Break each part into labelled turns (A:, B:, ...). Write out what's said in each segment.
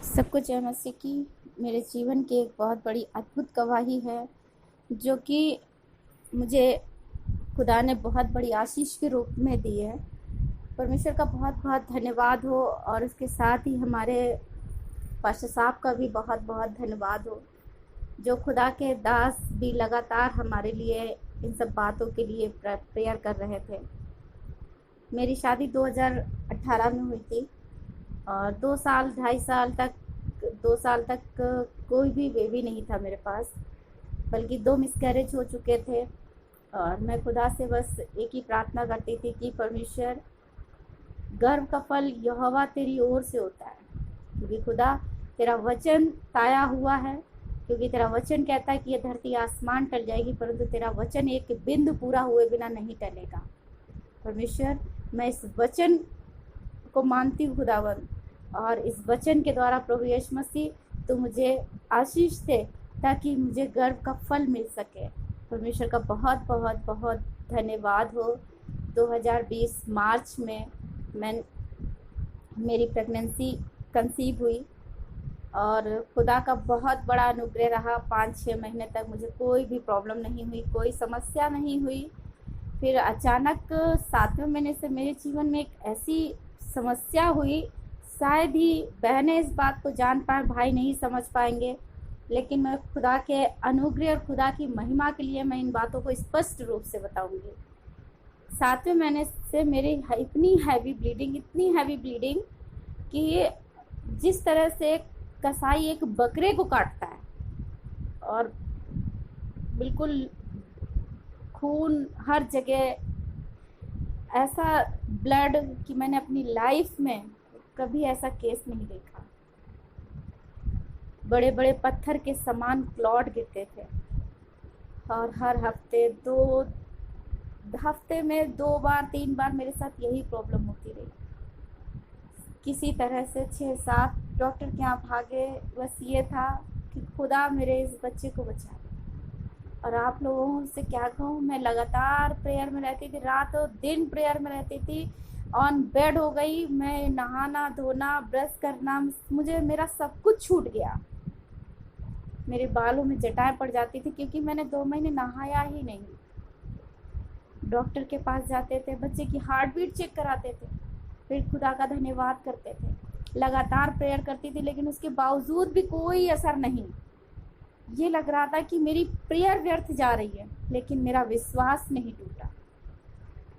A: सबको जय मसीह की। मेरे जीवन की एक बहुत बड़ी अद्भुत गवाही है जो कि मुझे खुदा ने बहुत बड़ी आशीष के रूप में दी है। परमेश्वर का बहुत बहुत धन्यवाद हो और उसके साथ ही हमारे पास्टर साहब का भी बहुत बहुत धन्यवाद हो, जो खुदा के दास भी लगातार हमारे लिए इन सब बातों के लिए प्रेयर कर रहे थे। मेरी शादी 2018 में हुई थी और 2 साल 2.5 साल तक 2 साल तक कोई भी बेबी नहीं था मेरे पास, बल्कि 2 मिसकैरेज हो चुके थे। और मैं खुदा से बस एक ही प्रार्थना करती थी कि परमेश्वर, गर्भ का फल यहोवा तेरी ओर से होता है, क्योंकि खुदा तेरा वचन ताया हुआ है, क्योंकि तेरा वचन कहता है कि ये धरती आसमान टल जाएगी परंतु तेरा वचन एक बिंदु पूरा हुए बिना नहीं टलेगा। परमेश्वर, मैं इस वचन को मानती हूँ खुदावन, और इस वचन के द्वारा प्रभु यीशु मसीह तो मुझे आशीष दे ताकि मुझे गर्भ का फल मिल सके। परमेश्वर का बहुत बहुत बहुत धन्यवाद हो। 2020 मार्च में मेरी प्रेगनेंसी कंसीव हुई और खुदा का बहुत बड़ा अनुग्रह रहा। 5-6 महीने तक मुझे कोई भी प्रॉब्लम नहीं हुई, कोई समस्या नहीं हुई। फिर अचानक 7वें महीने से मेरे जीवन में एक ऐसी समस्या हुई, शायद ही बहनें इस बात को जान पाए, भाई नहीं समझ पाएंगे, लेकिन मैं खुदा के अनुग्रह और खुदा की महिमा के लिए मैं इन बातों को स्पष्ट रूप से बताऊंगी। 7वें महीने से मेरी इतनी हैवी ब्लीडिंग कि जिस तरह से कसाई एक बकरे को काटता है और बिल्कुल खून हर जगह, ऐसा ब्लड कि मैंने अपनी लाइफ में कभी ऐसा केस नहीं देखा। बड़े बड़े पत्थर के समान क्लॉट गिरते थे और हर हफ्ते में 2 बार 3 बार मेरे साथ यही प्रॉब्लम होती रही। किसी तरह से 6-7 डॉक्टर के यहाँ भागे, बस ये था कि खुदा मेरे इस बच्चे को बचा ले। और आप लोगों से क्या कहूँ, मैं लगातार प्रेयर में रहती थी, रातों दिन प्रेयर में रहती थी। ऑन बेड हो गई, मैं नहाना धोना ब्रश करना, मेरा सब कुछ छूट गया। मेरे बालों में जटाएं पड़ जाती थी क्योंकि मैंने 2 महीने नहाया ही नहीं। डॉक्टर के पास जाते थे, बच्चे की हार्ट बीट चेक कराते थे, फिर खुदा का धन्यवाद करते थे। लगातार प्रेयर करती थी लेकिन उसके बावजूद भी कोई असर नहीं। ये लग रहा था कि मेरी प्रेयर व्यर्थ जा रही है, लेकिन मेरा विश्वास नहीं टूटा।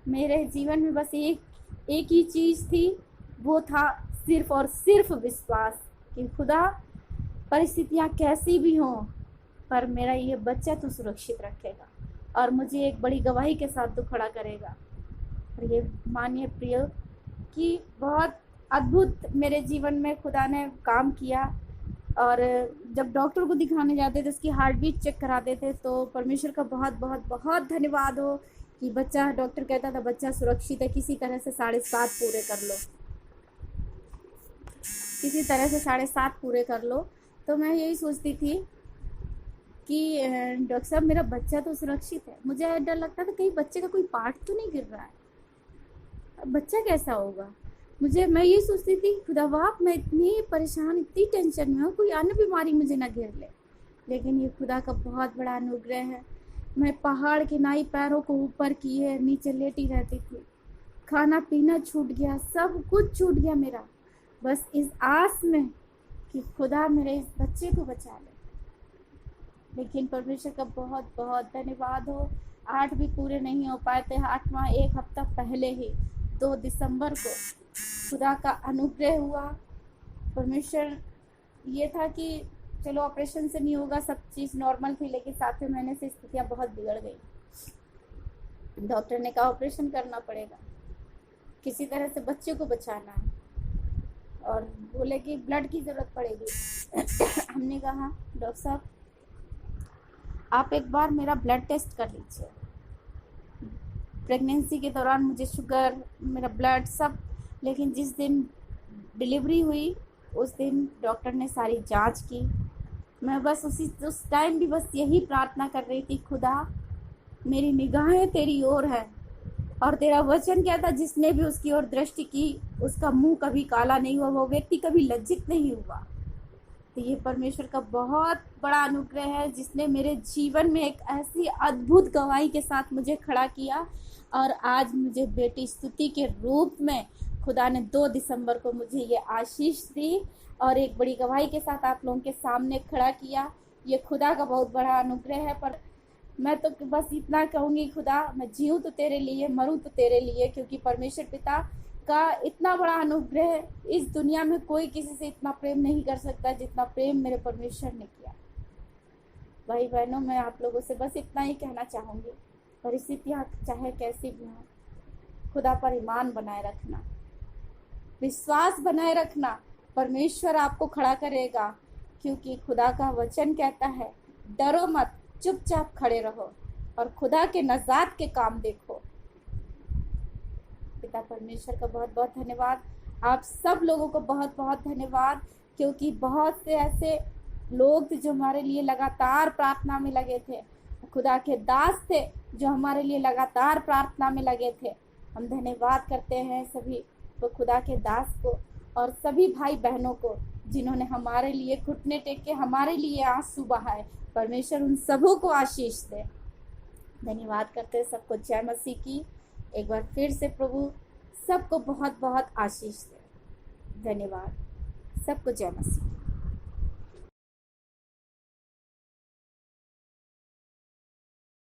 A: मेरे जीवन में बस एक ही चीज़ थी, वो था सिर्फ और सिर्फ विश्वास कि खुदा, परिस्थितियाँ कैसी भी हों पर मेरा ये बच्चा तो सुरक्षित रखेगा और मुझे एक बड़ी गवाही के साथ तो खड़ा करेगा। और ये मानिए प्रिय कि बहुत अद्भुत मेरे जीवन में खुदा ने काम किया। और जब डॉक्टर को दिखाने जाते थे, उसकी हार्ट बीट चेक कराते थे, तो परमेश्वर का बहुत बहुत बहुत धन्यवाद हो कि बच्चा, डॉक्टर कहता था बच्चा सुरक्षित है, किसी तरह से 7.5 पूरे कर लो, किसी तरह से 7.5 पूरे कर लो। तो मैं यही सोचती थी कि डॉक्टर साहब मेरा बच्चा तो सुरक्षित है। मुझे डर लगता था कहीं बच्चे का कोई पार्ट तो नहीं गिर रहा है, बच्चा कैसा होगा। मैं ये सोचती थी खुदा बाप, मैं इतनी परेशान, इतनी टेंशन में हूँ, कोई अन्य बीमारी मुझे ना घेर ले। लेकिन ये खुदा का बहुत बड़ा अनुग्रह है। मैं पहाड़ के नाई पैरों को ऊपर किए नीचे लेटी रहती थी, खाना पीना छूट गया, सब कुछ छूट गया मेरा, बस इस आस में कि खुदा मेरे इस बच्चे को बचा ले। लेकिन परमेश्वर का बहुत बहुत धन्यवाद हो, 8 भी पूरे नहीं हो पाए थे। 8वां 1 हफ्ता पहले ही 2 दिसंबर को खुदा का अनुग्रह हुआ। परमेश्वर ये था कि चलो ऑपरेशन से नहीं होगा, सब चीज़ नॉर्मल थी, लेकिन 7वें महीने से स्थितियाँ बहुत बिगड़ गई। डॉक्टर ने कहा ऑपरेशन करना पड़ेगा, किसी तरह से बच्चे को बचाना है, और बोले कि ब्लड की ज़रूरत पड़ेगी। हमने कहा डॉक्टर साहब आप एक बार मेरा ब्लड टेस्ट कर लीजिए। प्रेगनेंसी के दौरान मुझे शुगर, मेरा ब्लड सब, लेकिन जिस दिन डिलीवरी हुई उस दिन डॉक्टर ने सारी जांच की। मैं बस उस टाइम भी बस यही प्रार्थना कर रही थी, खुदा मेरी निगाहें तेरी ओर है और तेरा वचन कहता जिसने भी उसकी ओर दृष्टि की उसका मुंह कभी काला नहीं हुआ, वो व्यक्ति कभी लज्जित नहीं हुआ। तो ये परमेश्वर का बहुत बड़ा अनुग्रह है, जिसने मेरे जीवन में एक ऐसी अद्भुत गवाही के साथ मुझे खड़ा किया, और आज मुझे बेटी स्तुति के रूप में खुदा ने 2 दिसंबर को मुझे ये आशीष दी और एक बड़ी गवाही के साथ आप लोगों के सामने खड़ा किया। ये खुदा का बहुत बड़ा अनुग्रह है। पर मैं तो बस इतना कहूँगी, खुदा मैं जीऊँ तो तेरे लिए, मरूँ तो तेरे लिए, क्योंकि परमेश्वर पिता का इतना बड़ा अनुग्रह, इस दुनिया में कोई किसी से इतना प्रेम नहीं कर सकता जितना प्रेम मेरे परमेश्वर ने किया। भाई बहनों, मैं आप लोगों से बस इतना ही कहना चाहूँगी, परिस्थितियाँ चाहे कैसी भी हों, खुदा पर ईमान बनाए रखना, विश्वास बनाए रखना। परमेश्वर आपको खड़ा करेगा, क्योंकि खुदा का वचन कहता है, डरो मत, चुपचाप खड़े रहो और खुदा के नजात के काम देखो। पिता परमेश्वर का बहुत बहुत धन्यवाद। आप सब लोगों को बहुत बहुत धन्यवाद, क्योंकि बहुत से ऐसे लोग थे जो हमारे लिए लगातार प्रार्थना में लगे थे, खुदा के दास थे जो हमारे लिए लगातार प्रार्थना में लगे थे। हम धन्यवाद करते हैं सभी तो खुदा के दास को और सभी भाई बहनों को जिन्होंने हमारे लिए घुटने टेक के हमारे लिए आंसू बहाए। परमेश्वर उन सबों को आशीष दे। धन्यवाद करते हैं सबको। जय मसीह की। एक बार फिर से प्रभु सबको बहुत बहुत आशीष दे। धन्यवाद सबको। जय मसीह।